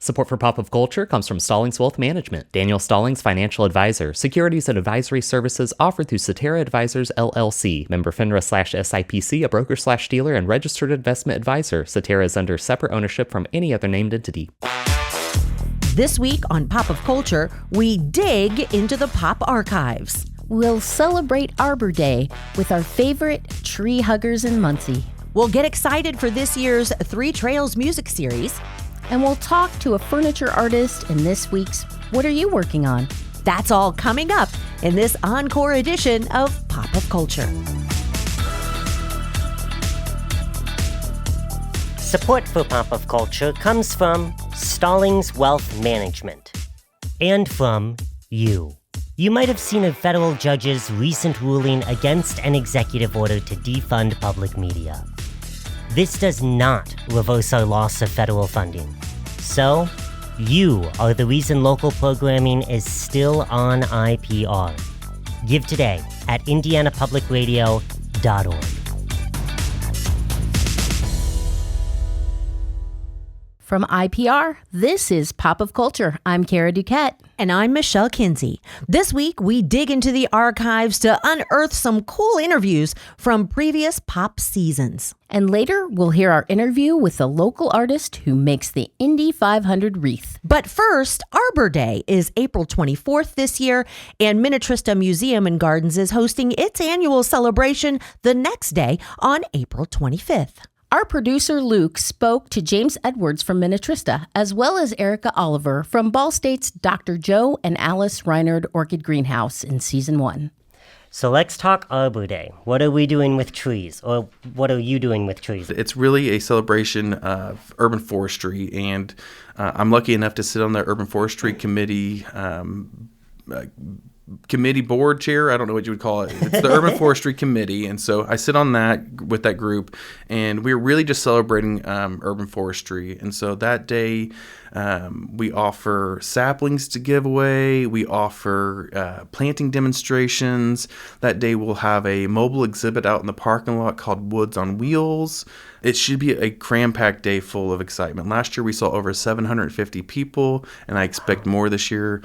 Support for Pop of Culture comes from Stallings Wealth Management. Daniel Stallings, financial advisor. Securities and advisory services offered through Cetera Advisors, LLC. Member FINRA/SIPC, a broker/dealer, and registered investment advisor. Cetera is under separate ownership from any other named entity. This week on Pop of Culture, we dig into the pop archives. We'll celebrate Arbor Day with our favorite tree huggers in Muncie. We'll get excited for this year's Three Trails music series. And we'll talk to a furniture artist in this week's What Are You Working On? That's all coming up in this encore edition of Pop of Culture. Support for Pop of Culture comes from Stallings Wealth Management and from you. You might have seen a federal judge's recent ruling against an executive order to defund public media. This does not reverse our loss of federal funding. So, you are the reason local programming is still on IPR. Give today at indianapublicradio.org. From IPR, this is Pop of Culture. I'm Kara DuQuette. And I'm Michelle Kinsey. This week, we dig into the archives to unearth some cool interviews from previous pop seasons. And later, we'll hear our interview with the local artist who makes the Indy 500 wreath. But first, Arbor Day is April 24th this year, and Minnetrista Museum and Gardens is hosting its annual celebration the next day on April 25th. Our producer, Luke, spoke to James Edwards from Minnetrista, as well as Erica Oliver from Ball State's Dr. Joe and Alice Rinard Orchid Greenhouse in Season 1. So let's talk Arbor Day. What are we doing with trees? Or what are you doing with trees? It's really a celebration of urban forestry, and I'm lucky enough to sit on the urban forestry committee committee board chair. I don't know what you would call it. It's the Urban Forestry Committee. And so I sit on that with that group, and we're really just celebrating urban forestry. And so that day, we offer saplings to give away. We offer planting demonstrations. That day we'll have a mobile exhibit out in the parking lot called Woods on Wheels. It should be a cram-packed day full of excitement. Last year we saw over 750 people, and I expect more this year.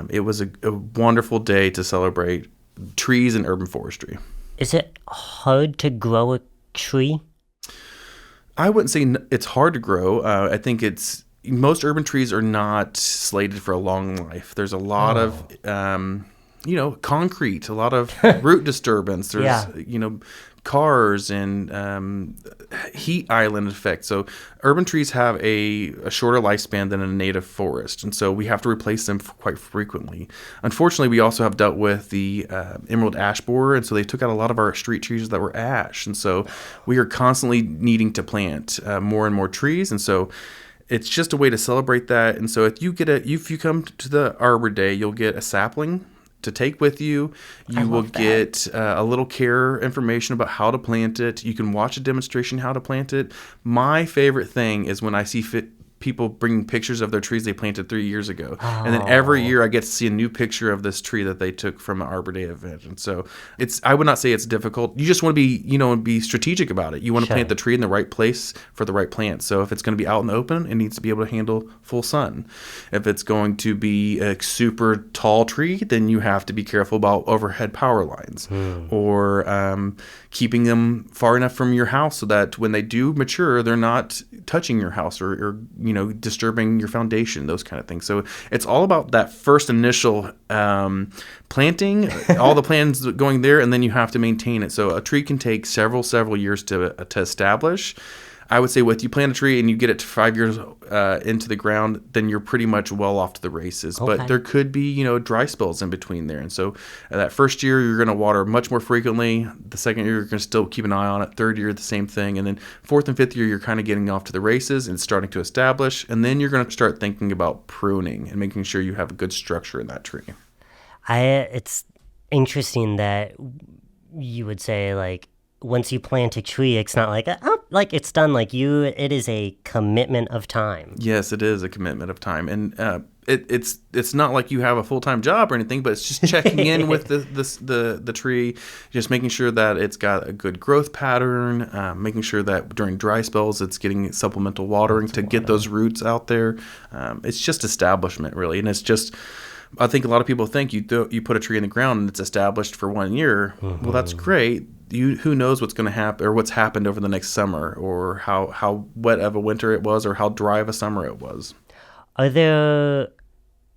It was a wonderful day to celebrate trees and urban forestry. Is it hard to grow a tree? I wouldn't say it's hard to grow. I think most urban trees are not slated for a long life. There's a lot of concrete, a lot of root disturbance. There's cars and heat island effect. So urban trees have a shorter lifespan than a native forest, and so we have to replace them quite frequently. Unfortunately, we also have dealt with the emerald ash borer, and so they took out a lot of our street trees that were ash, and so we are constantly needing to plant more and more trees, and so it's just a way to celebrate that. And so if you come to the Arbor Day, you'll get a sapling to take with you. You will get a little care information about how to plant it. You can watch a demonstration how to plant it. My favorite thing is when I see people bringing pictures of their trees they planted 3 years ago. And then every year I get to see a new picture of this tree that they took from an Arbor Day event. And so I would not say it's difficult. You just want to be strategic about it. You want to plant the tree in the right place for the right plant. So if it's going to be out in the open, it needs to be able to handle full sun. If it's going to be a super tall tree, then you have to be careful about overhead power lines or keeping them far enough from your house so that when they do mature, they're not touching your house or disturbing your foundation, those kind of things. So it's all about that first initial planting, all the plans going there, and then you have to maintain it. So a tree can take several years to establish. I would say with you plant a tree and you get it to 5 years into the ground, then you're pretty much well off to the races. Okay. But there could be, dry spells in between there. And so that first year, you're going to water much more frequently. The second year, you're going to still keep an eye on it. Third year, the same thing. And then fourth and fifth year, you're kind of getting off to the races and starting to establish. And then you're going to start thinking about pruning and making sure you have a good structure in that tree. It's interesting that you would say, once you plant a tree, it's not like, like it's done. Like it is a commitment of time. Yes, it is a commitment of time. And it's not like you have a full-time job or anything, but it's just checking in with the tree, just making sure that it's got a good growth pattern, making sure that during dry spells it's getting supplemental watering to get those roots out there. It's just establishment, really. And it's just, I think a lot of people think you put a tree in the ground and it's established for 1 year. Mm-hmm. Well, that's great. Who knows what's going to happen or what's happened over the next summer, or how wet of a winter it was, or how dry of a summer it was. Are there,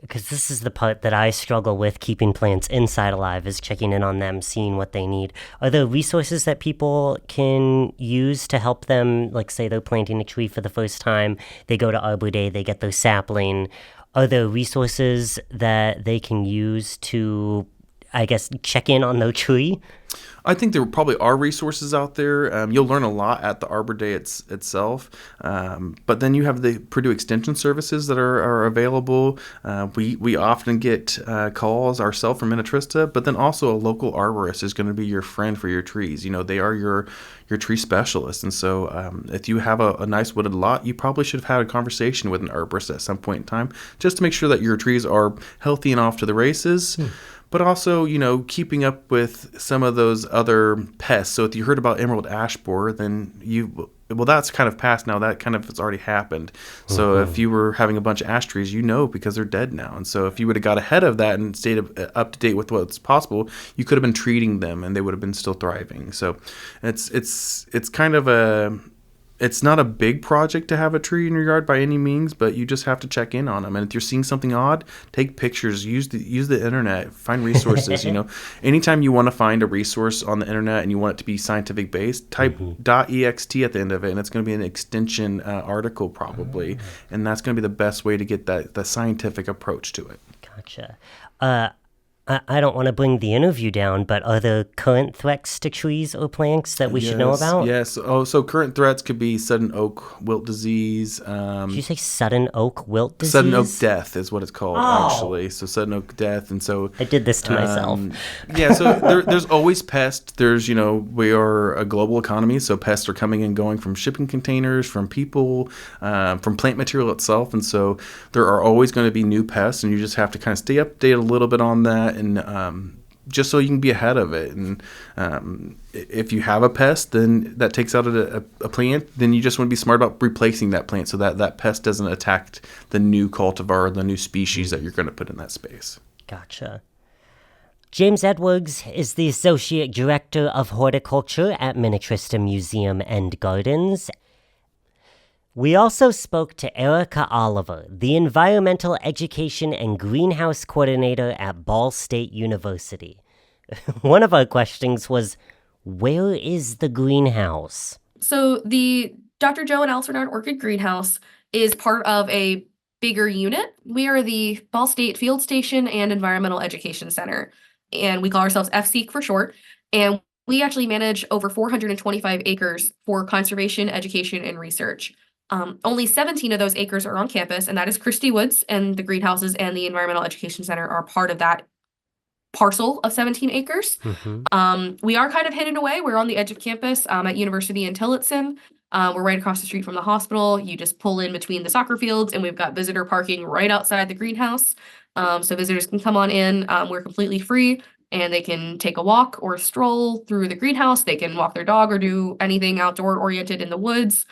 because this is the part that I struggle with keeping plants inside alive, is checking in on them, seeing what they need. Are there resources that people can use to help them? Like, say they're planting a tree for the first time, they go to Arbor Day, they get their sapling. Are there resources that they can use to, I guess, check in on their tree? I think there probably are resources out there. You'll learn a lot at the Arbor Day itself. But then you have the Purdue Extension Services that are available. We often get calls ourselves from Minnetrista, but then also a local arborist is going to be your friend for your trees. They are your tree specialist. And so if you have a nice wooded lot, you probably should have had a conversation with an arborist at some point in time, just to make sure that your trees are healthy and off to the races. But also, keeping up with some of those other pests. So if you heard about emerald ash borer, then that's kind of past now. That kind of has already happened. So if you were having a bunch of ash trees, because they're dead now. And so if you would have got ahead of that and stayed up to date with what's possible, you could have been treating them and they would have been still thriving. So it's kind of it's not a big project to have a tree in your yard by any means, but you just have to check in on them. And if you're seeing something odd, take pictures, use the internet, find resources. Anytime you want to find a resource on the internet and you want it to be scientific based, type .ext at the end of it, and it's going to be an extension article probably, and that's going to be the best way to get the scientific approach to it. Gotcha. I don't want to bring the interview down, but are there current threats to trees or plants that we should know about? Yes. So current threats could be sudden oak wilt disease. Did you say sudden oak wilt disease? Sudden oak death is what it's called, actually. So sudden oak death. And so I did this to myself. Yeah, so there's always pests. There's, we are a global economy, so pests are coming and going from shipping containers, from people, from plant material itself. And so there are always going to be new pests, and you just have to kind of stay updated a little bit on that. And just so you can be ahead of it. And if you have a pest, then that takes out a plant, then you just want to be smart about replacing that plant so that pest doesn't attack the new cultivar or the new species that you're going to put in that space. Gotcha. James Edwards is the Associate Director of Horticulture at Minnetrista Museum and Gardens. We also spoke to Erica Oliver, the Environmental Education and Greenhouse Coordinator at Ball State University. One of our questions was, where is the greenhouse? So the Dr. Joe and Alice Rinard Orchid Greenhouse is part of a bigger unit. We are the Ball State Field Station and Environmental Education Center, and we call ourselves FSEEC for short. And we actually manage over 425 acres for conservation, education, and research. Only 17 of those acres are on campus, and that is Christie Woods, and the greenhouses and the Environmental Education Center are part of that parcel of 17 acres. We are kind of hidden away. We're on the edge of campus at University in Tillotson. We're right across the street from the hospital. You just pull in between the soccer fields, and we've got visitor parking right outside the greenhouse. So visitors can come on in. We're completely free, and they can take a walk or a stroll through the greenhouse. They can walk their dog or do anything outdoor oriented in the woods.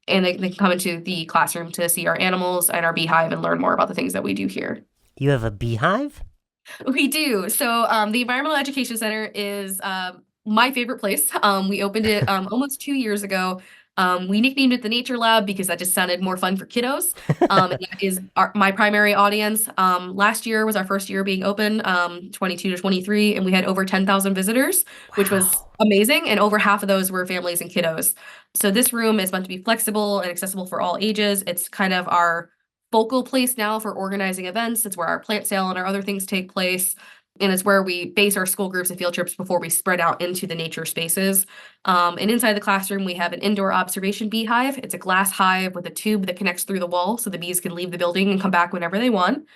And they can come into the classroom to see our animals and our beehive and learn more about the things that we do here. You have a beehive? We do. So the Environmental Education Center is my favorite place. We opened it almost 2 years ago. We nicknamed it the Nature Lab because that just sounded more fun for kiddos. That is my primary audience. Last year was our first year being open, 22 to 23, and we had over 10,000 visitors, which was amazing. And over half of those were families and kiddos. So this room is meant to be flexible and accessible for all ages. It's kind of our focal place now for organizing events. It's where our plant sale and our other things take place. And it's where we base our school groups and field trips before we spread out into the nature spaces. And inside the classroom, we have an indoor observation beehive. It's a glass hive with a tube that connects through the wall so the bees can leave the building and come back whenever they want.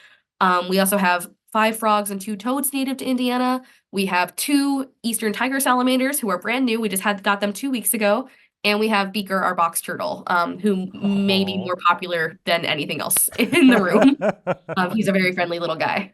We also have 5 frogs and 2 toads native to Indiana. We have 2 Eastern tiger salamanders who are brand new. We just got them 2 weeks ago. And we have Beaker, our box turtle, who may be more popular than anything else in the room. He's a very friendly little guy.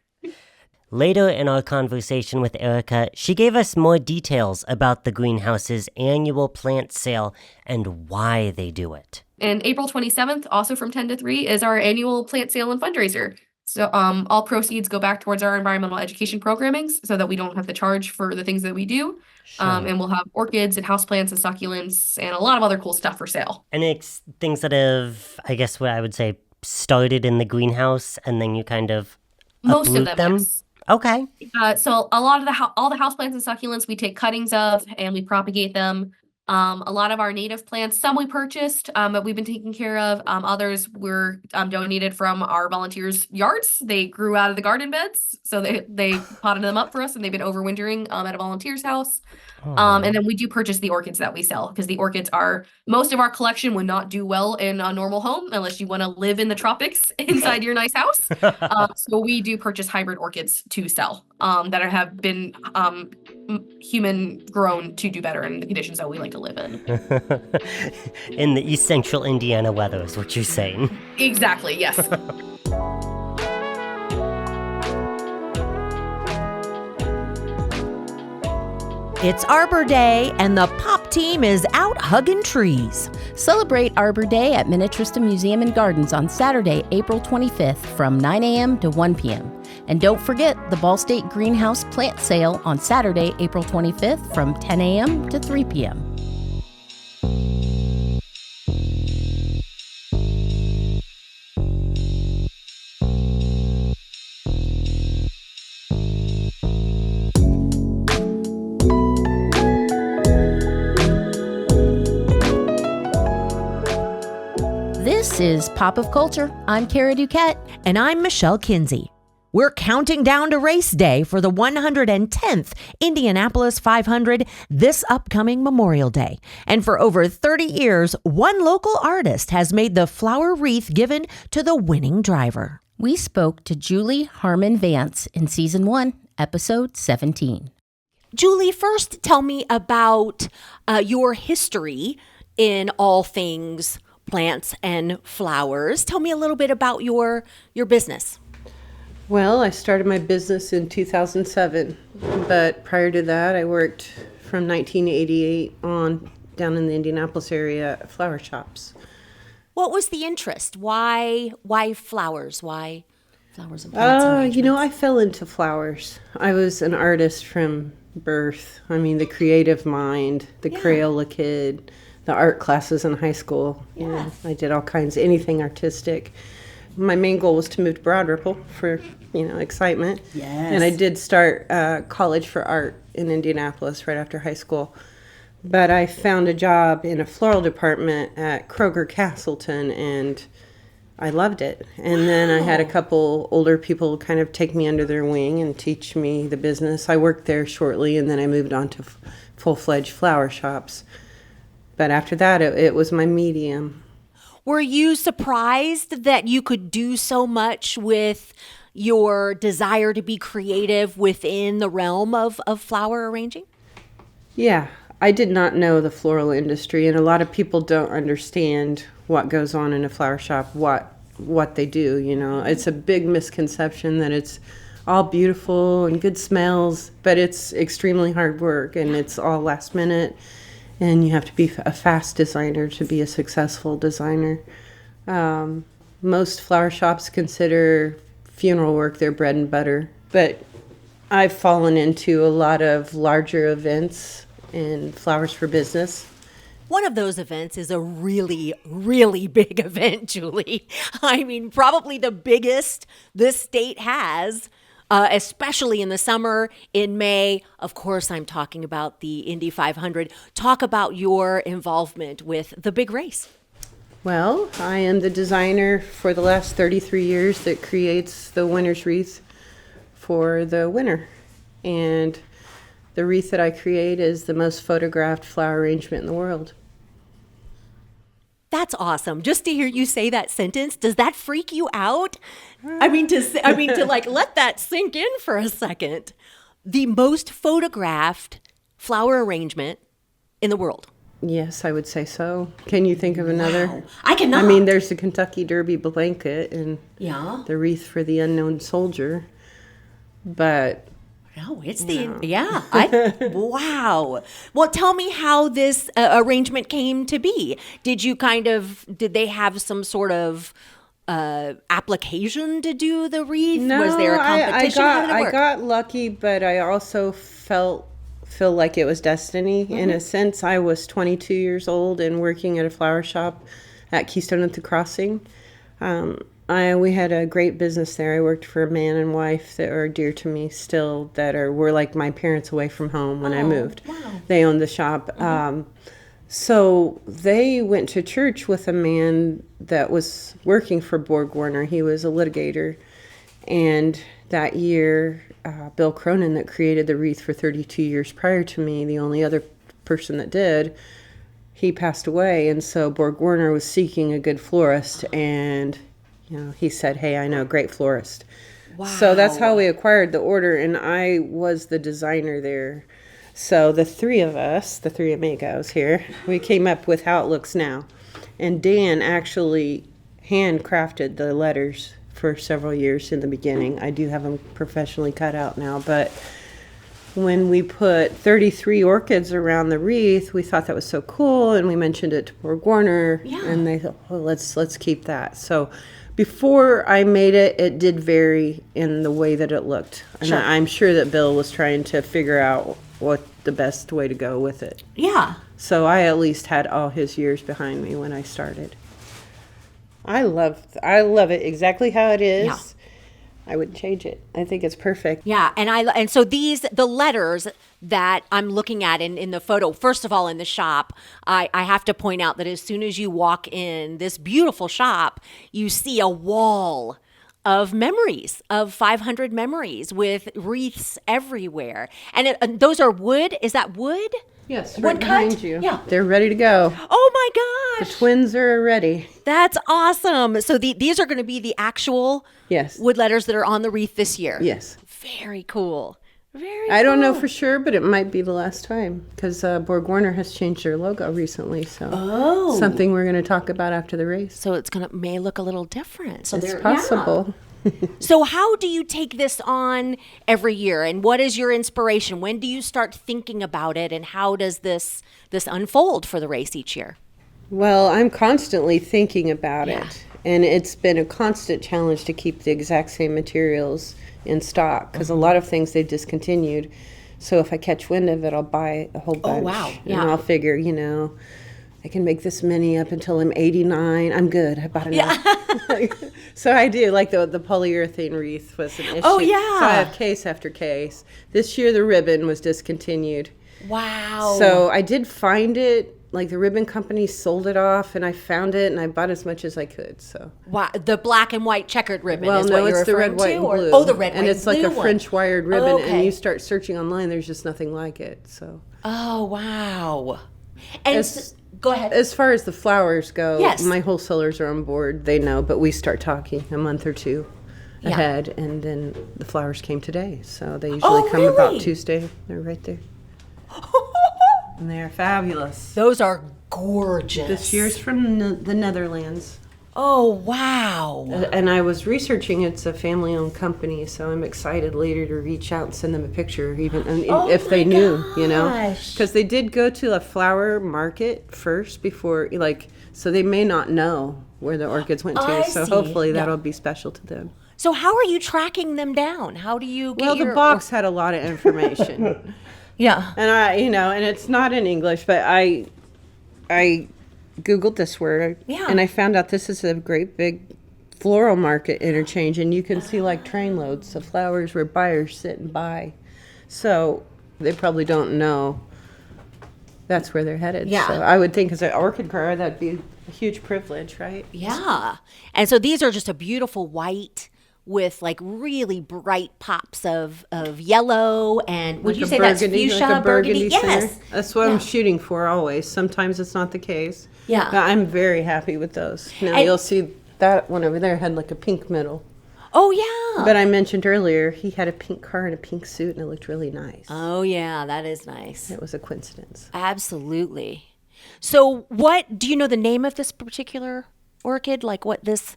Later in our conversation with Erica, she gave us more details about the greenhouse's annual plant sale and why they do it. And April 27th, also from 10 to 3, is our annual plant sale and fundraiser. So all proceeds go back towards our environmental education programmings so that we don't have to charge for the things that we do. Sure. And we'll have orchids and houseplants and succulents and a lot of other cool stuff for sale. And it's things that have, I guess what I would say, started in the greenhouse and then you kind of Most of uproot them, yes. Okay. So a lot of all the houseplants and succulents we take cuttings of and we propagate them. A lot of our native plants, some we purchased, but we've been taking care of. Others were donated from our volunteers' yards. They grew out of the garden beds, so they potted them up for us, and they've been overwintering at a volunteer's house. And then we do purchase the orchids that we sell because the orchids are most of our collection would not do well in a normal home unless you want to live in the tropics inside your nice house. So we do purchase hybrid orchids to sell that have been human grown to do better in the conditions that we like to live in. In the East Central Indiana weather is what you're saying. Exactly, yes. It's Arbor Day, and the pop team is out hugging trees. Celebrate Arbor Day at Minnetrista Museum and Gardens on Saturday, April 25th from 9 a.m. to 1 p.m. And don't forget the Ball State Greenhouse Plant Sale on Saturday, April 25th from 10 a.m. to 3 p.m. This is Pop of Culture. I'm Kara DuQuette. And I'm Michelle Kinsey. We're counting down to race day for the 110th Indianapolis 500 this upcoming Memorial Day. And for over 30 years, one local artist has made the flower wreath given to the winning driver. We spoke to Julie Harman Vance in Season 1, Episode 17. Julie, first tell me about your history in all things plants and flowers. Tell me a little bit about your business. Well, I started my business in 2007, but prior to that, I worked from 1988 on down in the Indianapolis area at flower shops. What was the interest? Why flowers? Why flowers and plants? I fell into flowers. I was an artist from birth. I mean, the creative mind, the Crayola kid, the art classes in high school. Yeah. I did all kinds, anything artistic. My main goal was to move to Broad Ripple for, excitement. Yes. And I did start college for art in Indianapolis right after high school. But I found a job in a floral department at Kroger Castleton, and I loved it. And then I had a couple older people kind of take me under their wing and teach me the business. I worked there shortly, and then I moved on to full-fledged flower shops. But after that, it was my medium. Were you surprised that you could do so much with your desire to be creative within the realm of flower arranging? Yeah, I did not know the floral industry, and a lot of people don't understand what goes on in a flower shop, what they do, It's a big misconception that it's all beautiful and good smells, but it's extremely hard work, and it's all last minute. And you have to be a fast designer to be a successful designer. Most flower shops consider funeral work their bread and butter. But I've fallen into a lot of larger events and Flowers for Business. One of those events is a really, really big event, Julie. I mean, probably the biggest this state has. Especially in the summer, in May. Of course, I'm talking about the Indy 500. Talk about your involvement with the big race. Well, I am the designer for the last 33 years that creates the winner's wreath for the winner. And the wreath that I create is the most photographed flower arrangement in the world. That's awesome. Just to hear you say that sentence, does that freak you out? I mean, to let that sink in for a second. the most photographed flower arrangement in the world. Yes, I would say so. Can you think of another? Wow. I cannot. I mean, there's the Kentucky Derby blanket and Yeah. the wreath for the unknown soldier. But No, it's wow. Well, tell me how this arrangement came to be. Did they have some sort of application to do the wreath? no, Was there a competition? How did it I work? got lucky, but I also feel like it was destiny. In a sense, I was 22 years old and working at a flower shop at Keystone at the Crossing. We had a great business there. I worked for a man and wife that are dear to me still, were like my parents away from home when I moved. Wow. They owned the shop. So they went to church with a man that was working for Borg Warner. He was a litigator. And that year, Bill Cronin, that created the wreath for 32 years prior to me, the only other person that did, he passed away. And so Borg Warner was seeking a good florist, and he said, hey, I know a great florist. Wow. So that's how we acquired the order, and I was the designer there. So the three amigos here, we came up with how it looks now. And Dan actually handcrafted the letters for several years in the beginning. I do have them professionally cut out now, but when we put 33 orchids around the wreath, we thought that was so cool, and we mentioned it to Borg Warner, and they thought, well, let's keep that. So before I made it, it did vary in the way that it looked. And Sure. I'm sure that Bill was trying to figure out what the best way to go with it. Yeah. So I at least had all his years behind me when I started. I love it exactly how it is. Yeah. I wouldn't change it. I think it's perfect. Yeah, and so the letters that I'm looking at in the photo, first of all, in the shop, I have to point out that as soon as you walk in this beautiful shop, you see a wall of memories, of 500 memories with wreaths everywhere. And those are wood? Is that wood? Yes, Wood right cut? behind you. Yeah. They're ready to go. Oh my The gosh. twins are ready. That's awesome. So these are going to be the actual Yes. wood letters that are on the wreath this year. Yes. Very cool. Very I don't know cool. for sure, but it might be the last time because Borg Warner has changed their logo recently. So something we're going to talk about after the race. So may look a little different. So It's possible. So how do you take this on every year, and what is your inspiration? When do you start thinking about it, and how does this unfold for the race each year? Well, I'm constantly thinking about Yeah. it, and it's been a constant challenge to keep the exact same materials in stock because a lot of things they've discontinued. So if I catch wind of it, I'll buy a whole bunch. wow. And Yeah. I'll figure, I can make this many up until I'm 89. I'm good. I bought enough. So I do. Like the polyurethane wreath was an issue. Oh, yeah. So I have case after case. This year the ribbon was discontinued. Wow. So I did find it. Like the ribbon company sold it off, and I found it, and I bought as much as I could. So. Wow, the black and white checkered ribbon Well, is no, what you're it's the referring red, white, to? and Or- blue. Oh, the red, and white, it's like blue a one. French wired ribbon, Okay. and you start searching online, there's just nothing like it. So. Oh, wow. And As- go ahead. As far as the flowers go, Yes. my wholesalers are on board. They know, but we start talking a month or two Yeah. ahead, and then the flowers came today. So they usually Oh, come really? about Tuesday. They're right there. And they're fabulous. Those are gorgeous. This year's from the Netherlands. Oh, wow. And I was researching, it's a family-owned company, so I'm excited later to reach out and send them a picture, even if they knew, gosh. Because they did go to a flower market first before, so they may not know where the orchids went to. I So see. hopefully Yeah. that'll be special to them. So how are you tracking them down? How do you get Well, the box had a lot of information. Yeah. And and it's not in English, but I Googled this word, Yeah. and I found out this is a great big floral market interchange, and you can see like trainloads of flowers where buyers sit and buy. So they probably don't know that's where they're headed. Yeah. So I would think as an orchid grower, that'd be a huge privilege, right? Yeah. And so these are just a beautiful white with like really bright pops of yellow, and would Like you a say that's burgundy, fuchsia, like a burgundy Yes. center. That's what Yeah. I'm shooting for always. Sometimes it's not the case. Yeah. But I'm very happy with those. Now And- you'll see that one over there had like a pink middle. Oh, yeah. But I mentioned earlier, he had a pink car and a pink suit, and it looked really nice. Oh, yeah, that is nice. It was a coincidence. Absolutely. So do you know the name of this particular orchid? Like what this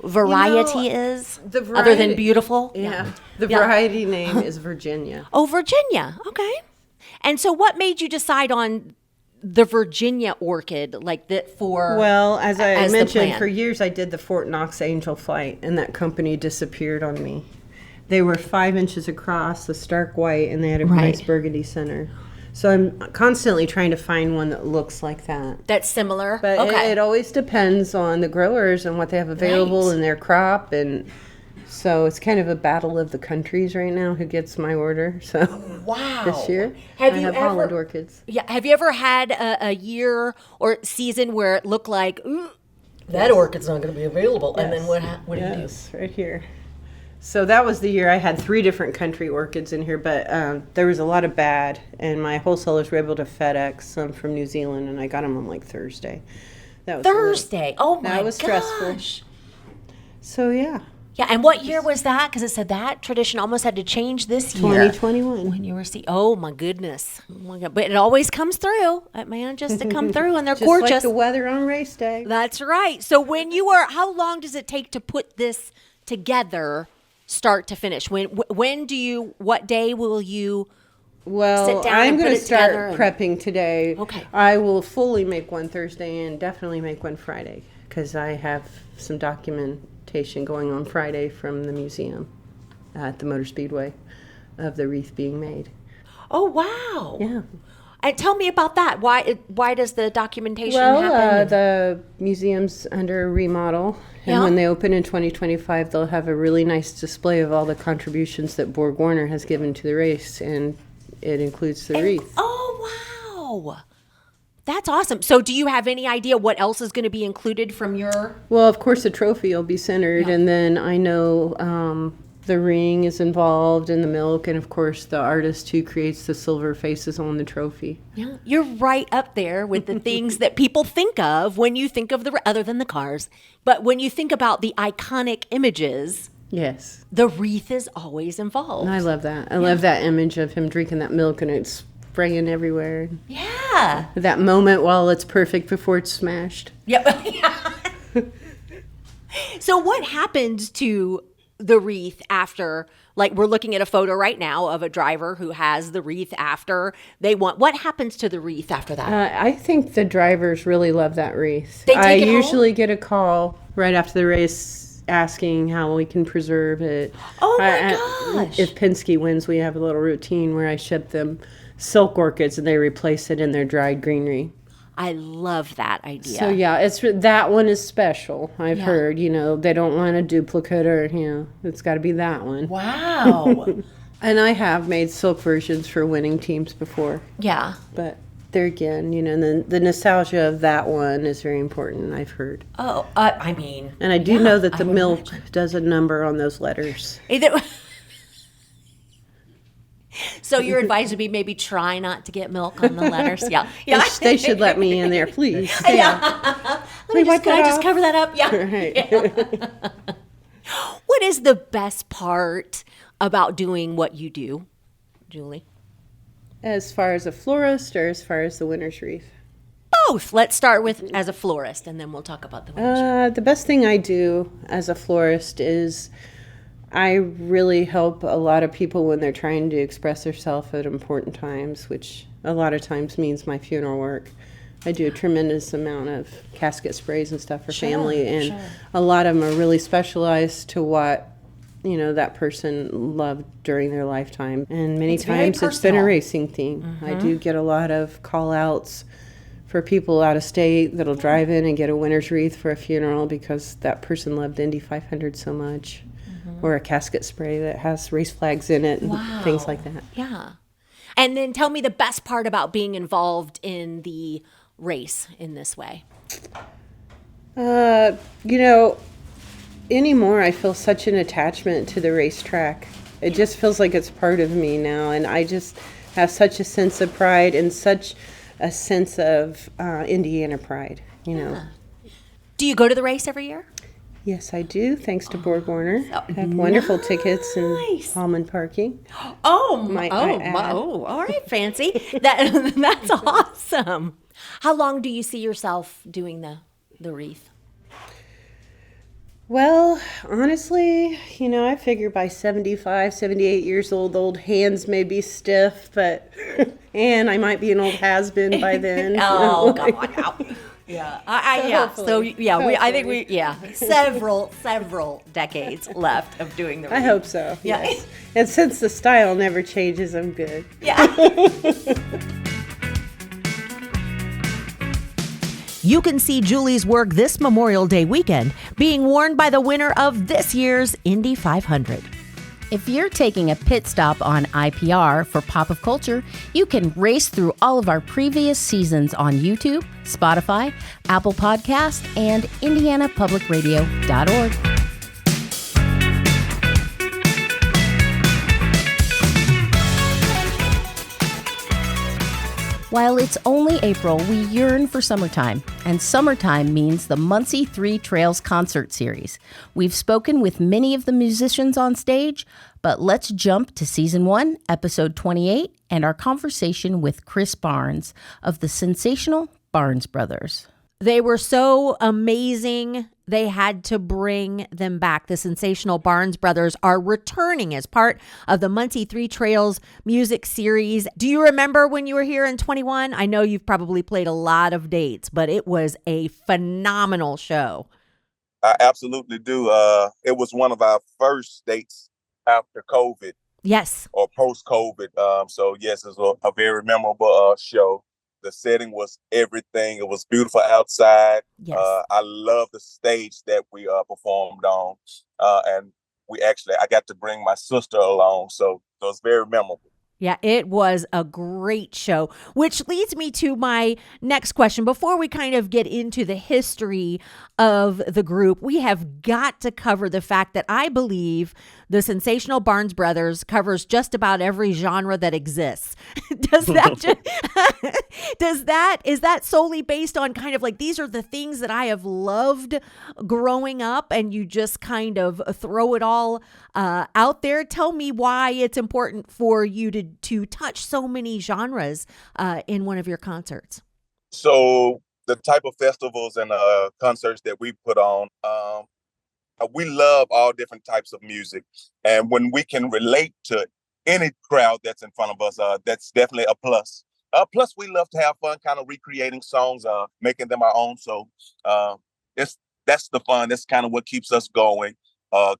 variety is? The Other variety, than beautiful? Yeah. The variety name is Virginia. Oh, Virginia. Okay. And so what made you decide on the Virginia orchid like that for? Well, as I the mentioned, plan? for years I did the Fort Knox Angel Flight, and that company disappeared on me. They were 5 inches across, a stark white, and they had a nice burgundy center. So I'm constantly trying to find one that looks like that. That's similar? But okay. it always depends on the growers and what they have available in their crop. And so it's kind of a battle of the countries right now who gets my order. So this year I have Holland orchids. Yeah. Have you ever had a year or season where it looked like, ooh, that orchid's not going to be available? Yes. And then what did you do? Right here. So that was the year I had 3 different country orchids in here, but there was a lot of bad, and my wholesalers were able to FedEx some from New Zealand, and I got them on like Thursday. That was Thursday. Oh my gosh. That was stressful. So yeah. Yeah, and what year was that? Because it said that tradition almost had to change this year. 2021. When you were oh my goodness. Oh my God. But it always comes through. It manages to come through, and they're Just gorgeous. like the weather on race day. That's right. So how long does it take to put this together, start to finish? What day will you sit down I'm and going put to it start together prepping today. Okay. I will fully make one Thursday and definitely make one Friday because I have some documentation going on Friday from the museum at the Motor Speedway of the wreath being made. Oh, wow. Yeah. And tell me about that. Why does the documentation happen? The museum's under remodel, and when they open in 2025, they'll have a really nice display of all the contributions that Borg Warner has given to the race, and it includes the wreath. Oh, wow. That's awesome. So do you have any idea what else is going to be included from your... Well, of course, the trophy will be centered, and then I know the ring is involved in the milk, and of course, the artist who creates the silver faces on the trophy. Yeah, you're right up there with the things that people think of when you think of other than the cars. But when you think about the iconic images, yes, the wreath is always involved. And I love that. I love that image of him drinking that milk and it's spraying everywhere. Yeah. That moment while it's perfect before it's smashed. Yep. So what happened to the wreath after, like we're looking at a photo right now of a driver who has the wreath after what happens to the wreath after that? I think the drivers really love that wreath. They take I it usually get a call right after the race asking how we can preserve it. Oh my gosh. If Penske wins, we have a little routine where I ship them silk orchids and they replace it in their dried greenery. I love that idea. So yeah, that one is special. I've heard, they don't want a duplicate or, it's got to be that one. Wow. And I have made silk versions for winning teams before. Yeah. But there again, the nostalgia of that one is very important, I've heard. Oh, I mean. And I do know that the milk does a number on those letters. So your advice would be maybe try not to get milk on the letters. Yeah. They should let me in there, please. Yeah. Can I just cover that up? Yeah. Right. What is the best part about doing what you do, Julie? As far as a florist or as far as the winner's wreath? Both. Let's start with as a florist, and then we'll talk about the winner's wreath. The best thing I do as a florist is I really help a lot of people when they're trying to express themselves at important times, which a lot of times means my funeral work. I do a tremendous amount of casket sprays and stuff for family, and a lot of them are really specialized to what that person loved during their lifetime. And many times it's been a racing theme. Mm-hmm. I do get a lot of call outs for people out of state that'll drive in and get a winner's wreath for a funeral because that person loved Indy 500 so much. Or a casket spray that has race flags in it and things like that. Yeah. And then tell me the best part about being involved in the race in this way. Anymore I feel such an attachment to the racetrack. It just feels like it's part of me now, and I just have such a sense of pride and such a sense of Indiana pride, Yeah. Do you go to the race every year? Yes, I do. Thanks to Borg Warner. Oh, I have wonderful tickets and nice. Harman parking. Oh, Might oh, I add. all right, fancy. That's awesome. How long do you see yourself doing the wreath? Well, honestly, I figure by 75, 78 years old hands may be stiff, but, and I might be an old has-been by then. Oh, come on now. Yeah, I think several decades left of doing the wreath. I hope so, Yeah. yes. And since the style never changes, I'm good. Yeah. You can see Julie's work this Memorial Day weekend, being worn by the winner of this year's Indy 500. If you're taking a pit stop on IPR for Pop of Culture, you can race through all of our previous seasons on YouTube, Spotify, Apple Podcast, and IndianaPublicRadio.org. While it's only April, we yearn for summertime, and summertime means the Muncie 3 Trails concert series. We've spoken with many of the musicians on stage, but let's jump to Season 1, Episode 28, and our conversation with Chris Barnes of the Sensational Barnes Brothers. They were so amazing, they had to bring them back. The Sensational Barnes Brothers are returning as part of the Muncie 3 Trails music series. Do you remember when you were here in 21? I know you've probably played a lot of dates, but it was a phenomenal show. I absolutely do. It was one of our first dates after COVID. Yes. Or post-COVID. So yes, it was a very memorable show. The setting was everything. It was beautiful outside. Yes. I love the stage that we performed on. And I got to bring my sister along. So it was very memorable. Yeah, it was a great show, which leads me to my next question. Before we kind of get into the history of the group, we have got to cover the fact that I believe the Sensational Barnes Brothers covers just about every genre that exists. Is that solely based on kind of like, these are the things that I have loved growing up, and you just kind of throw it all out there? Tell me why it's important for you to touch so many genres in one of your concerts. So the type of festivals and concerts that we put on, we love all different types of music. And when we can relate to any crowd that's in front of us, that's definitely a plus. Plus, we love to have fun kind of recreating songs, making them our own. So that's the fun. That's kind of what keeps us going.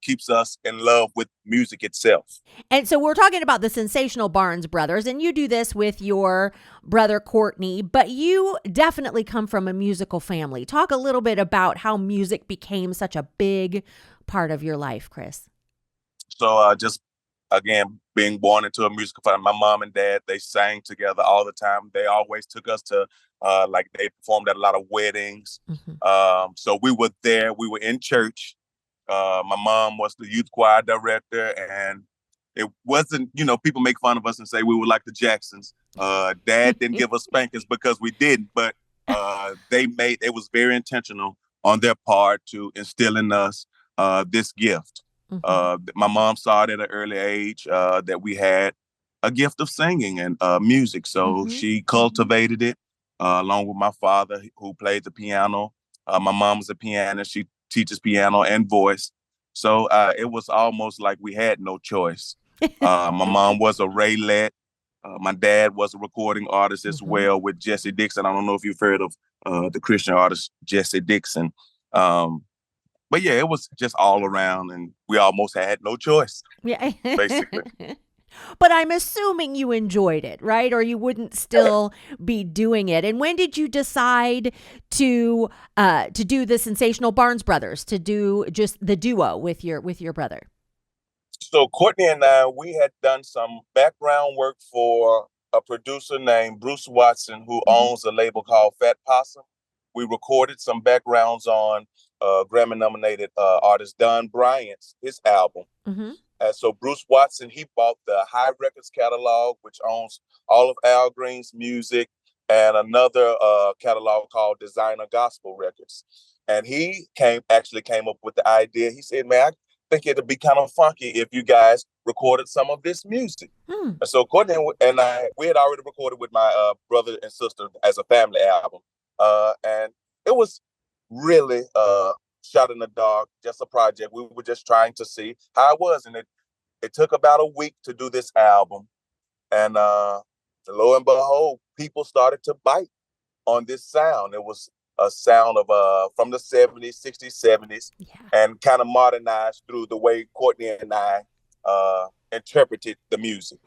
Keeps us in love with music itself. And so we're talking about the Sensational Barnes Brothers, and you do this with your brother Courtney, but you definitely come from a musical family. Talk a little bit about how music became such a big part of your life, Chris. So just, again, being born into a musical family, my mom and dad, they sang together all the time. They always took us to, they performed at a lot of weddings. Mm-hmm. So we were there, we were in church. My mom was the youth choir director, and it wasn't, people make fun of us and say we were like the Jacksons. Dad didn't give us spankings because we didn't, but it was very intentional on their part to instill in us this gift. Mm-hmm. My mom saw it at an early age that we had a gift of singing and music. So mm-hmm. she cultivated it along with my father, who played the piano. My mom was a pianist. She teaches piano and voice. So it was almost like we had no choice. My mom was a Raylette. My dad was a recording artist as mm-hmm. well with Jesse Dixon. I don't know if you've heard of the Christian artist Jesse Dixon. But yeah, it was just all around, and we almost had no choice, basically. But I'm assuming you enjoyed it, right? Or you wouldn't still be doing it. And when did you decide to do the Sensational Barnes Brothers, to do just the duo with your brother? So Courtney and I, we had done some background work for a producer named Bruce Watson, who mm-hmm. owns a label called Fat Possum. We recorded some backgrounds on Grammy-nominated artist Don Bryant's his album. Mm-hmm. So Bruce Watson, he bought the High Records catalog, which owns all of Al Green's music, and another catalog called Designer Gospel Records. And he actually came up with the idea. He said, man, I think it'd be kind of funky if you guys recorded some of this music. And so Courtney and we had already recorded with my brother and sister as a family album. And it was really shot in the dark, just a project. We were just trying to see how it was. And it took about a week to do this album. And lo and behold, people started to bite on this sound. It was a sound of from the 70s, 60s, 70s, and kind of modernized through the way Courtney and I interpreted the music.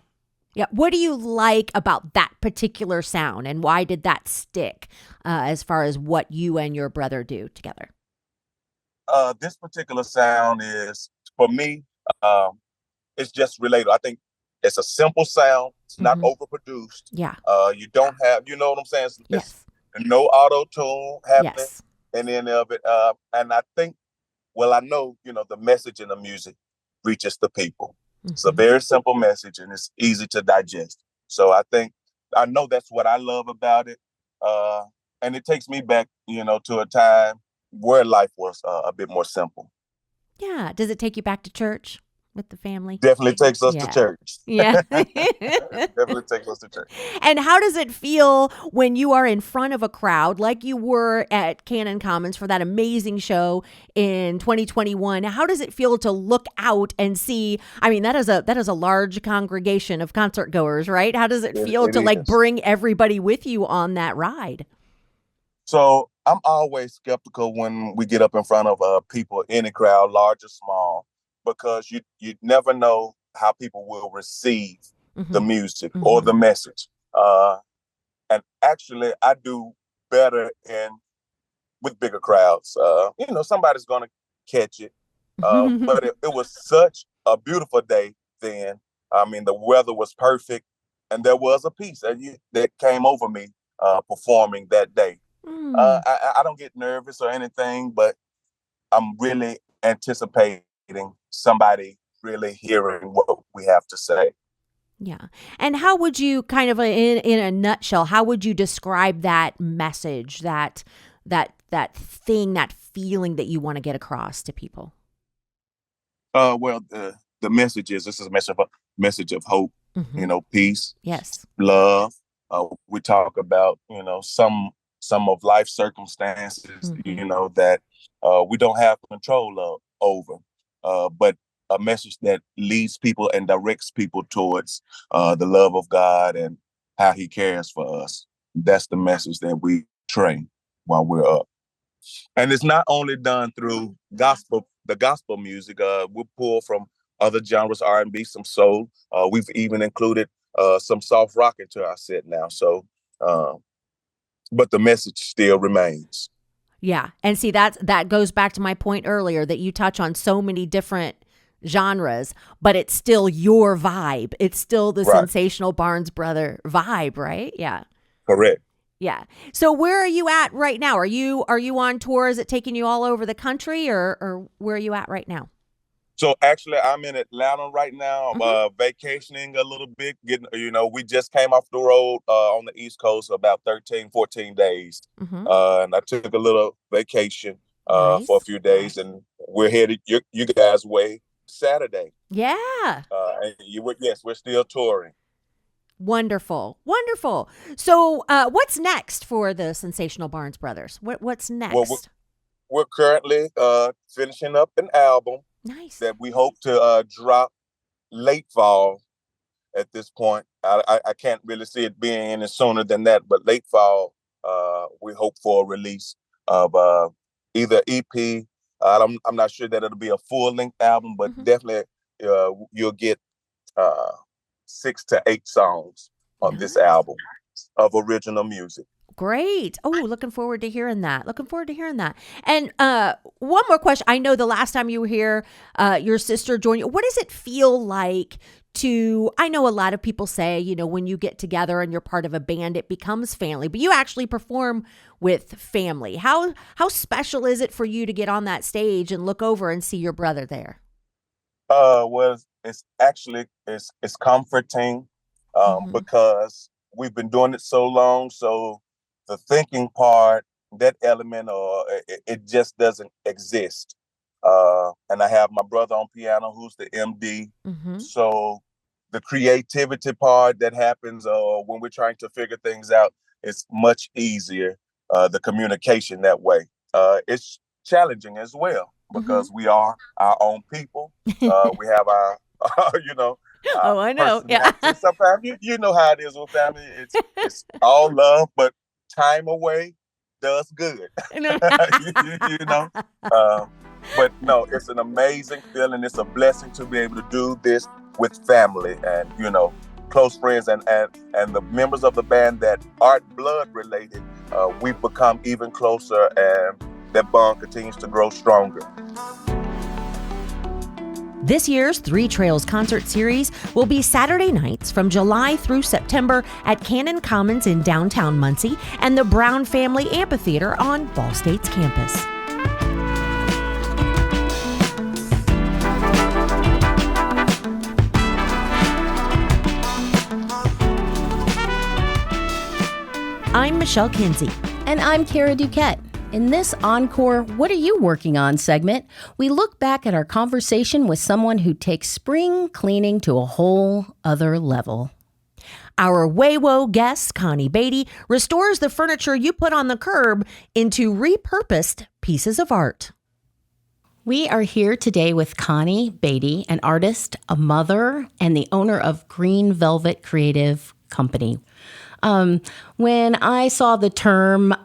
Yeah. What do you like about that particular sound, and why did that stick as far as what you and your brother do together? This particular sound is, for me, it's just relatable. I think it's a simple sound. It's not overproduced. Yeah. You don't have, you know what I'm saying? Yes. No auto tune happening Yes. in any of it. And I think, well, I know, the message in the music reaches the people. It's a very simple message and it's easy to digest. So I know that's what I love about it. And it takes me back, to a time where life was a bit more simple. Yeah. Does it take you back to church with the family? Definitely takes us to church. Yeah. Definitely takes us to church. And how does it feel when you are in front of a crowd like you were at Cannon Commons for that amazing show in 2021? How does it feel to look out and see? I mean, that is a large congregation of concert goers, right? How does it feel to bring everybody with you on that ride? So I'm always skeptical when we get up in front of people in a crowd, large or small, because you never know how people will receive the music or the message. And actually, I do better with bigger crowds. Somebody's going to catch it. But it was such a beautiful day then. I mean, the weather was perfect, and there was a peace that came over me performing that day. I don't get nervous or anything, but I'm really anticipating somebody really hearing what we have to say. Yeah. And how would you kind of in a nutshell, how would you describe that message, that thing, that feeling that you want to get across to people? Well, the message is, this is a message of hope, peace, yes, love. We talk about, some of life's circumstances, that we don't have control over, but a message that leads people and directs people towards the love of God and how he cares for us. That's the message that we train while we're up. And it's not only done through the gospel music. We pull from other genres, R&B, some soul. We've even included some soft rock into our set now. So, but the message still remains. Yeah. And see, that goes back to my point earlier that you touch on so many different genres, but it's still your vibe. It's still the Sensational Barnes Brother vibe, right? Yeah. Correct. Yeah. So where are you at right now? Are you on tour? Is it taking you all over the country, or where are you at right now? So actually, I'm in Atlanta right now. I'm vacationing a little bit. We just came off the road on the East Coast about 13, 14 days. And I took a little vacation for a few days, and we're headed you guys' way Saturday. Yeah. And we're still touring. Wonderful. Wonderful. So what's next for the Sensational Barnes Brothers? What's next? Well, we're currently finishing up an album. Nice. That we hope to drop late fall at this point. I can't really see it being any sooner than that, but late fall, we hope for a release of either EP. I'm not sure that it'll be a full-length album, but definitely you'll get 6 to 8 songs on this album of original music. Great. Oh, looking forward to hearing that. And one more question. I know the last time you were here, your sister joined you. What does it feel like I know a lot of people say, when you get together and you're part of a band, it becomes family, but you actually perform with family. How special is it for you to get on that stage and look over and see your brother there? Well, it's actually, it's comforting because we've been doing it so long. So the thinking part that element, or it just doesn't exist. And I have my brother on piano, who's the MD. So the creativity part that happens when we're trying to figure things out is much easier. The communication that way. It's challenging as well because we are our own people. We have our, Oh, I know. Yeah. Sometimes you know how it is with family. It's all love, but time away does good. you know. But no, it's an amazing feeling. It's a blessing to be able to do this with family and close friends and the members of the band that aren't blood related. We've become even closer, and that bond continues to grow stronger. This year's Three Trails concert series will be Saturday nights from July through September at Cannon Commons in downtown Muncie and the Brown Family Amphitheater on Ball State's campus. I'm Michelle Kinsey. And I'm Kara DuQuette. In this encore What Are You Working On segment, we look back at our conversation with someone who takes spring cleaning to a whole other level. Our Waywo guest, Connie Beatty, restores the furniture you put on the curb into repurposed pieces of art. We are here today with Connie Beatty, an artist, a mother, and the owner of Green Velvet Creative Company. When I saw the term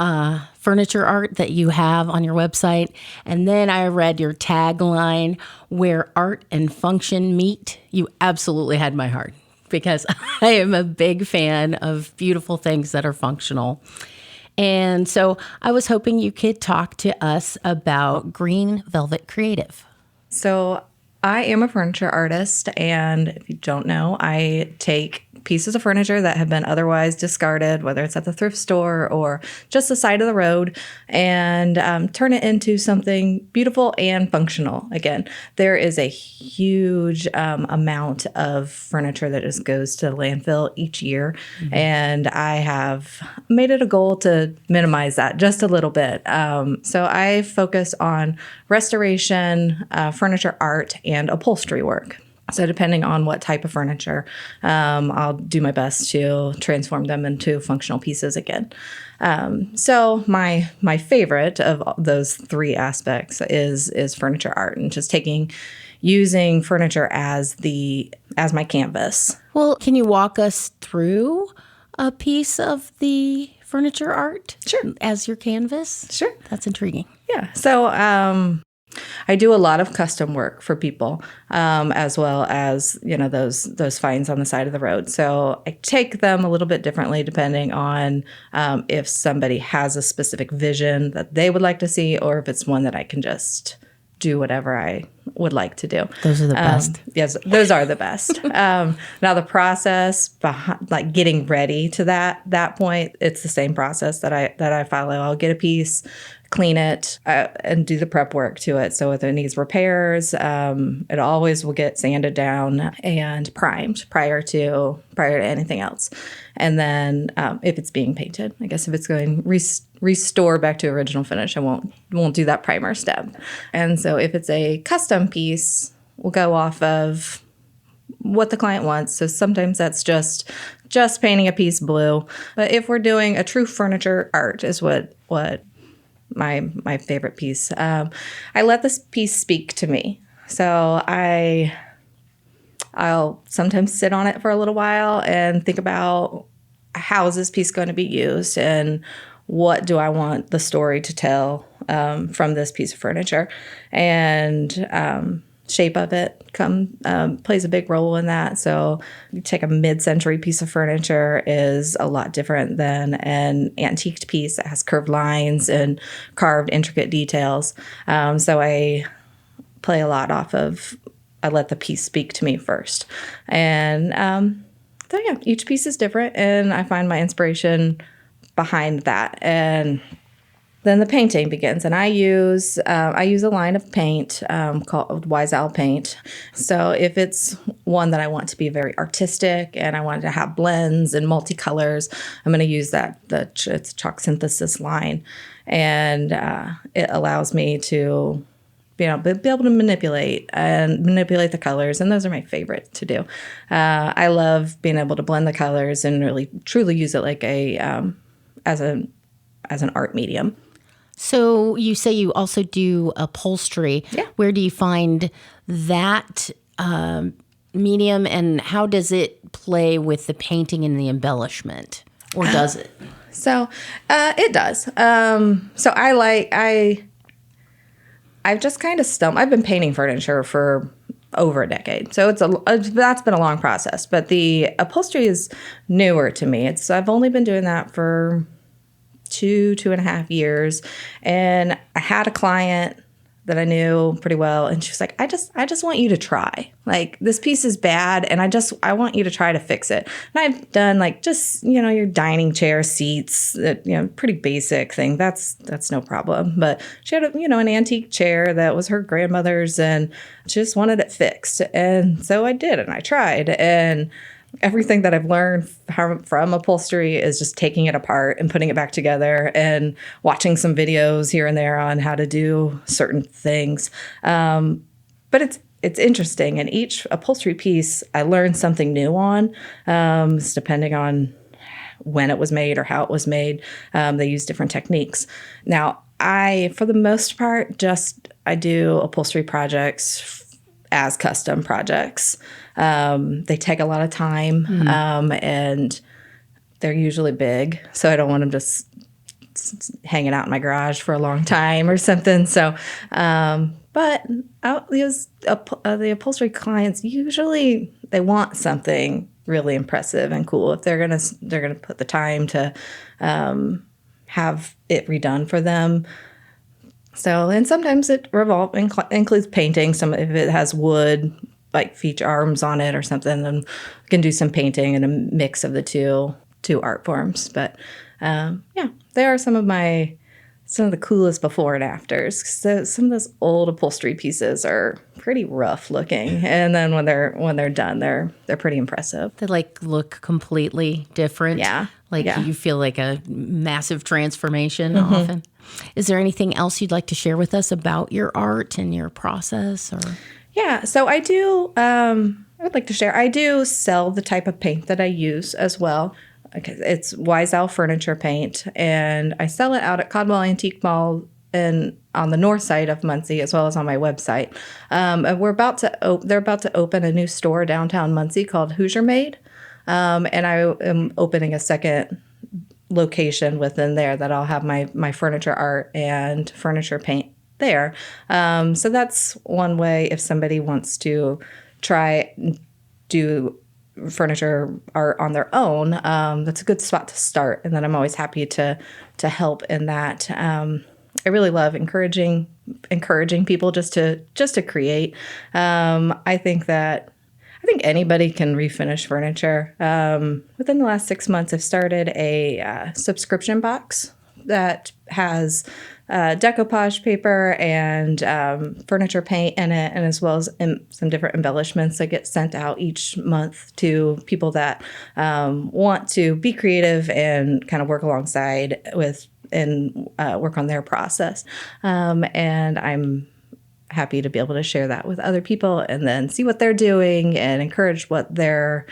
furniture art that you have on your website, and then I read your tagline, where art and function meet, you absolutely had my heart, because I am a big fan of beautiful things that are functional. And so I was hoping you could talk to us about Green Velvet Creative. So I am a furniture artist, and if you don't know, I take pieces of furniture that have been otherwise discarded, whether it's at the thrift store or just the side of the road, and turn it into something beautiful and functional. Again, there is a huge amount of furniture that just goes to landfill each year, and I have made it a goal to minimize that just a little bit. So I focus on restoration, furniture art, and upholstery work. So depending on what type of furniture, I'll do my best to transform them into functional pieces again. So my favorite of those three aspects is furniture art, and just using furniture as my canvas. Well, can you walk us through a piece of the furniture art? Sure. As your canvas? Sure. That's intriguing. Yeah. So I do a lot of custom work for people, as well as, those finds on the side of the road. So I take them a little bit differently depending on if somebody has a specific vision that they would like to see, or if it's one that I can just do whatever I would like to do. Those are the best. Yes, those are the best. Now the process behind, like getting ready to that point, it's the same process that I follow. I'll get a piece, clean it, and do the prep work to it. So if it needs repairs, it always will get sanded down and primed prior to anything else. And then if it's being painted, I guess if it's going restore back to original finish, I won't do that primer step. And so if it's a custom piece, we'll go off of what the client wants. So sometimes that's just painting a piece blue. But if we're doing a true furniture art is what my favorite piece. I let this piece speak to me. So I'll sometimes sit on it for a little while and think about, how is this piece going to be used, and what do I want the story to tell from this piece of furniture. And shape of it plays a big role in that. So you take a mid-century piece of furniture is a lot different than an antiqued piece that has curved lines and carved intricate details. So I play a lot off of, I let the piece speak to me first. And so yeah, each piece is different, and I find my inspiration behind that. And then the painting begins, and I use a line of paint called Wise Owl paint. So if it's one that I want to be very artistic and I want to have blends and multicolors, I'm going to use it's chalk synthesis line, and it allows me to be able to manipulate the colors, and those are my favorite to do. I love being able to blend the colors and really truly use it like as an art medium. So you say you also do upholstery. Yeah. Where do you find that medium, and how does it play with the painting and the embellishment? Or does it? So it does. So I've just kind of I've been painting furniture for over a decade. So that's been a long process. But the upholstery is newer to me. I've only been doing that for 2.5 years. And I had a client that I knew pretty well, and she was like, I just want you to try. Like, this piece is bad, and I want you to try to fix it. And I've done like just, your dining chair seats, pretty basic thing. That's no problem. But she had an antique chair that was her grandmother's, and she just wanted it fixed. And so I did, and I tried, and everything that I've learned from upholstery is just taking it apart and putting it back together and watching some videos here and there on how to do certain things. But it's interesting. And each upholstery piece, I learned something new on, depending on when it was made or how it was made. They use different techniques. Now, for the most part, I do upholstery projects as custom projects. They take a lot of time, and they're usually big, so I don't want them just hanging out in my garage for a long time or something. So, but the upholstery clients, usually they want something really impressive and cool. If they're gonna put the time to have it redone for them. So, and sometimes it includes painting. If it has wood, like feature arms on it or something, then we can do some painting and a mix of the two art forms. But they are some of the coolest before and afters. So some of those old upholstery pieces are pretty rough looking, and then when they're done, they're pretty impressive. They look completely different. Yeah. You feel like a massive transformation often. Is there anything else you'd like to share with us about your art and your process? Or yeah, so I do. I would like to share. I do sell the type of paint that I use as well. It's Wise Owl furniture paint, and I sell it out at Caldwell Antique Mall and on the north side of Muncie, as well as on my website. And they're about to open a new store downtown Muncie called Hoosier Made, and I am opening a second location within there that I'll have my furniture art and furniture paint there. So that's one way if somebody wants to try do furniture art on their own. That's a good spot to start, and then I'm always happy to help in that. I really love encouraging people just to create. I think anybody can refinish furniture. Within the last 6 months, I've started a subscription box that has decoupage paper and furniture paint in it, and as well as some different embellishments that get sent out each month to people that want to be creative and kind of work alongside with and work on their process. And I'm happy to be able to share that with other people and then see what they're doing and encourage what they're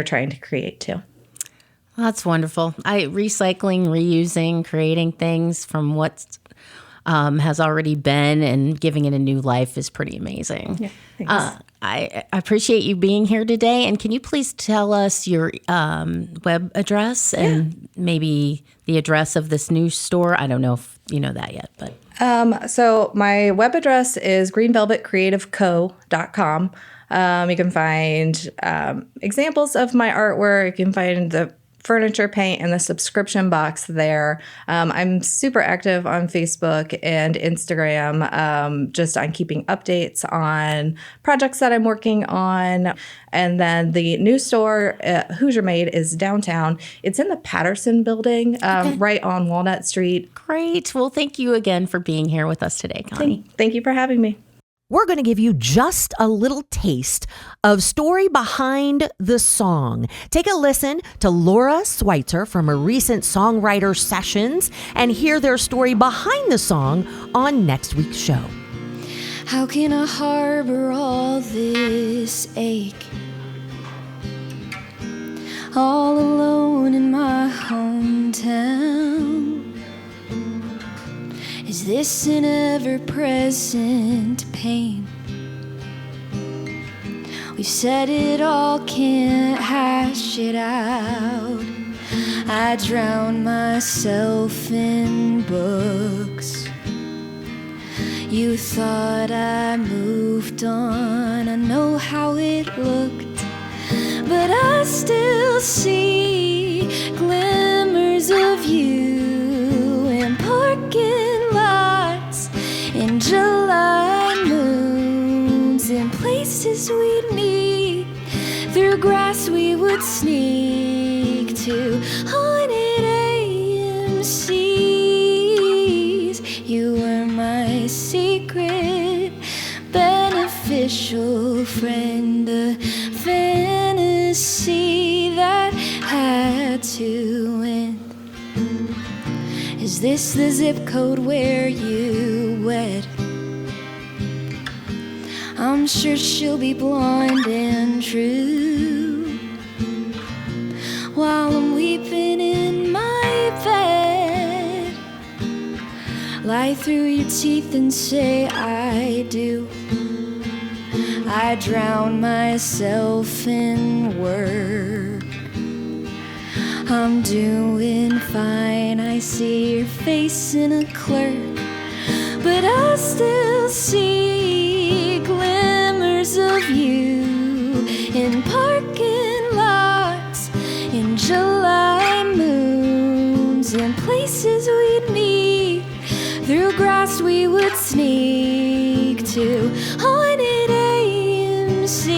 trying to create too. That's wonderful. Recycling, reusing, creating things from what has already been and giving it a new life is pretty amazing. Yeah, thanks. I appreciate you being here today. And can you please tell us your web address and maybe the address of this new store? I don't know if you know that yet, but. So my web address is greenvelvetcreativeco.com. You can find examples of my artwork. You can find the furniture paint and the subscription box there. I'm super active on Facebook and Instagram, just on keeping updates on projects that I'm working on. And then the new store, Hoosier Made, is downtown. It's in the Patterson building, right on Walnut Street. Great. Well, thank you again for being here with us today, Connie. Thank you for having me. We're going to give you just a little taste of story behind the song. Take a listen to Laura Schweitzer from her recent songwriter sessions and hear their story behind the song on next week's show. How can I harbor all this ache? All alone in my hometown. Is this an ever-present pain? We've said it all, can't hash it out. I drown myself in books. You thought I moved on, I know how it looked, but I still see glimmers of you in parking lots, in July moons, in places we'd meet, through grass we would sneak to haunted AMCs. You were my secret, beneficial friend, a fantasy that had to end. Is this the zip code where you wed? I'm sure she'll be blonde and true, while I'm weeping in my bed. Lie through your teeth and say I do. I drown myself in work. I'm doing fine, I see your face in a clerk, but I still see glimmers of you in parking lots, in July moons, in places we'd meet, through grass we would sneak to haunted AMCs.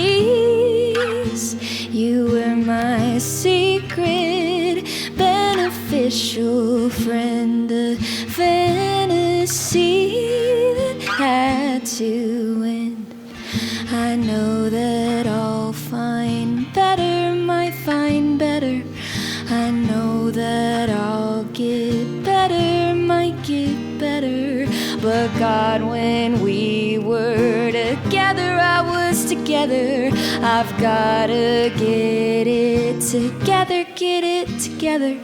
You were my secret, beneficial friend, a fantasy that had to end. I know that I'll find better, might find better. I know that I'll get better, might get better. But God, when we were together, I was together. I've gotta get it together, get it together.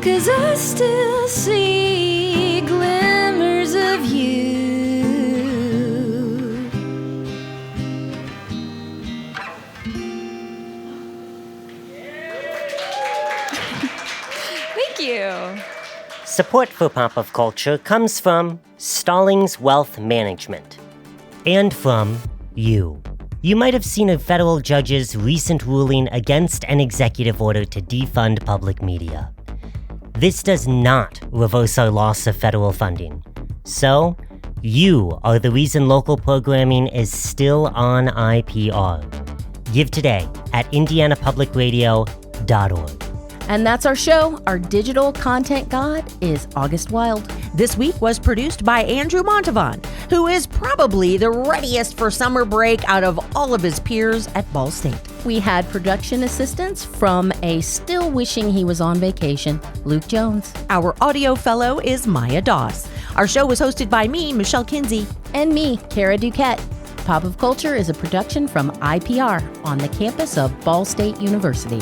Cause I still see glimmers of you. Thank you. Support for Pop of Culture comes from Stallings Wealth Management and from you. You might have seen a federal judge's recent ruling against an executive order to defund public media. This does not reverse our loss of federal funding. So, you are the reason local programming is still on IPR. Give today at indianapublicradio.org. And that's our show. Our digital content god is August Wild. This week was produced by Andrew Montavon, who is probably the readiest for summer break out of all of his peers at Ball State. We had production assistance from a still wishing he was on vacation, Luke Jones. Our audio fellow is Maya Doss. Our show was hosted by me, Michelle Kinsey. And me, Kara DuQuette. Pop of Culture is a production from IPR on the campus of Ball State University.